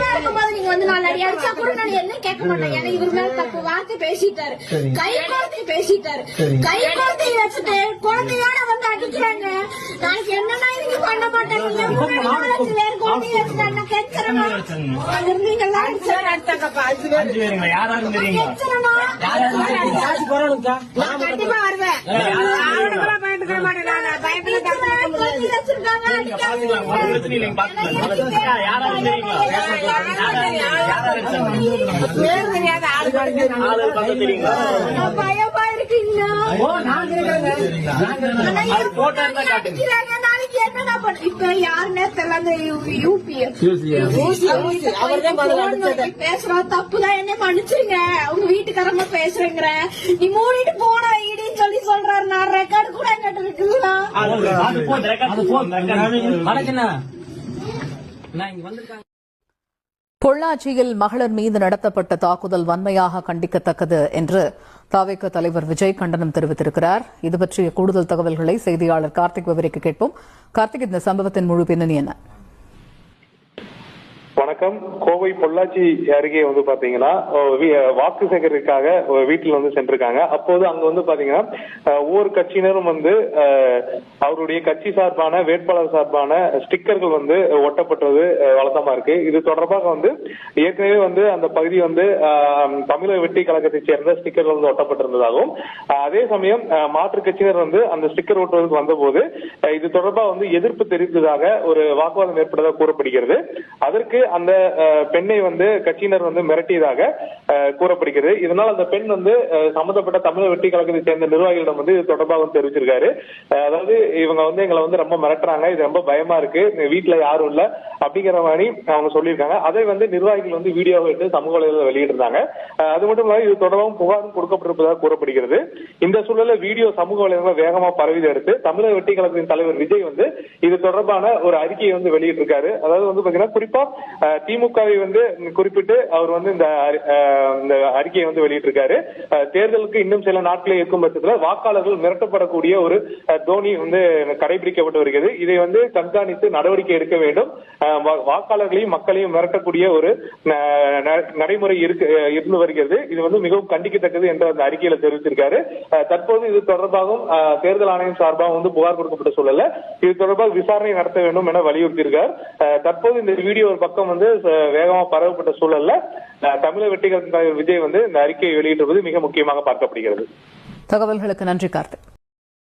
இருக்கும்போது நீங்க வந்து நாலு அடி அடிச்சா கூட நான் என்ன கேட்க மாட்டேன். எனக்கு இவர் மேல தப்பு வார்த்தை பேசிட்டாரு, கை குழந்தை பேசிட்டாரு. கை குழந்தைய வச்சுட்டு குழந்தையோட வந்து அடிக்கிறாங்க. நாளைக்கு என்னன்னா நீங்க பண்ண மாட்டாங்க. வேற குழந்தைய வச்சுட்டாங்க கெச்சரமா இருந்தீங்களா? நான் கண்டிப்பா வருவேன். பயமா இருக்குங்களா? நாளைக்கு என்னன்னா இப்ப யாருன்னே தெரியல. பேசுறா தப்புதான், என்ன மன்னிச்சிருங்க. உங்க வீட்டுக்காரமா பேசுறேங்கிற நீ மூடிட்டு போன இடின்னு சொல்றாரு. நான் ரெக்கார்டு கூட கேட்டு இருக்குங்களா? பொள்ளாச்சியில் மகளிர் மீது நடத்தப்பட்ட தாக்குதல் வன்மையாக கண்டிக்கத்தக்கது என்று தவிக தலைவர் விஜய் கண்டனம் தெரிவித்திருக்கிறார். இது பற்றிய கூடுதல் தகவல்களை செய்தியாளர் கார்த்திக் விவரிக்க கேட்போம். கார்த்திக், இந்த சம்பவத்தின் முழு பின்னணி என்ன? வணக்கம். கோவை பொள்ளாச்சி அருகே வந்து பாத்தீங்கன்னா வாக்கு சேகரிக்காக வீட்டில் வந்து சென்றிருக்காங்க. அப்போது அங்க வந்து பாத்தீங்கன்னா ஒவ்வொரு கட்சியினரும் வந்து அவருடைய கட்சி சார்பான வேட்பாளர் சார்பான ஸ்டிக்கர்கள் வந்து ஒட்டப்பட்டது வழக்கமா இருக்கு. இது தொடர்பாக வந்து ஏற்கனவே வந்து அந்த பகுதி வந்து தமிழக வெற்றி கழகத்தை சேர்ந்த ஸ்டிக்கர்கள் வந்து ஒட்டப்பட்டிருந்ததாகவும், அதே சமயம் மாற்று கட்சியினர் வந்து அந்த ஸ்டிக்கர் ஒட்டுவதற்கு வந்தபோது இது தொடர்பாக வந்து எதிர்ப்பு தெரிவித்ததாக ஒரு வாக்குவாதம் ஏற்பட்டதாக கூறப்படுகிறது. அதற்கு அந்த பெண்ணை வந்து கட்சியினர் வந்து மிரட்டியதாக கூறப்படுகிறது. இதனால் அந்த பெண் வந்து சம்பந்தப்பட்ட தமிழக வெற்றி கழகத்தை சேர்ந்த நிர்வாகிகளிடம் வந்து இது தொடர்பாக வந்து தெரிவிச்சிருக்காரு. அதாவது இவங்க வந்து எங்களை வந்து ரொம்ப மிரட்டுறாங்க, இது ரொம்ப பயமா இருக்கு, வீட்டுல யாரும் இல்ல அப்படிங்கிற மாதிரி அவங்க சொல்லியிருக்காங்க. அதை வந்து நிர்வாகிகள் வந்து வீடியோவை எடுத்து சமூக வலைதளத்தில் வெளியிட்டிருந்தாங்க. அது மட்டும் இல்லாமல் இது தொடர்பாகவும் புகாரும் கொடுக்கப்பட்டிருப்பதாக கூறப்படுகிறது. இந்த சூழலில் வீடியோ சமூக வலைதளங்கள் வேகமா பரவியதை அடுத்து தமிழக வெற்றி கழகத்தின் தலைவர் விஜய் வந்து இது தொடர்பான ஒரு அறிக்கையை வந்து வெளியிட்டிருக்காரு. அதாவது வந்து பாத்தீங்கன்னா குறிப்பா திமுகவை வந்து குறிப்பிட்டு அவர் வந்து இந்த அறிக்கையை வந்து வெளியிட்டிருக்காரு. தேர்தலுக்கு இன்னும் சில நாட்களே இருக்கும் பட்சத்தில் வாக்காளர்கள் மிரட்டப்படக்கூடிய ஒரு தோனி வந்து கடைபிடிக்கப்பட்டு வருகிறது. இதை வந்து கண்காணித்து நடவடிக்கை எடுக்க வேண்டும். வாக்காளர்களையும் மக்களையும் மிரட்டக்கூடிய ஒரு நடைமுறை இருந்து வருகிறது. இது வந்து மிகவும் கண்டிக்கத்தக்கது என்று அந்த அறிக்கையில தெரிவித்திருக்காரு. தற்போது இது தொடர்பாகவும் தேர்தல் ஆணையம் சார்பாக வந்து புகார் கொடுக்கப்பட்ட சூழல்ல இது தொடர்பாக விசாரணை நடத்த வேண்டும் என வலியுறுத்தியிருக்கார். தற்போது இந்த வீடியோ ஒரு பக்கம் வந்து வேகமா பரவப்பட்ட சூழல்ல தமிழக வெற்றி கழக தலைவர் விஜய் வந்து இந்த அறிக்கையை வெளியிட்டிருப்பது மிக முக்கியமாக பார்க்கப்படுகிறது. தகவல்களுக்கு நன்றி கார்த்திக்.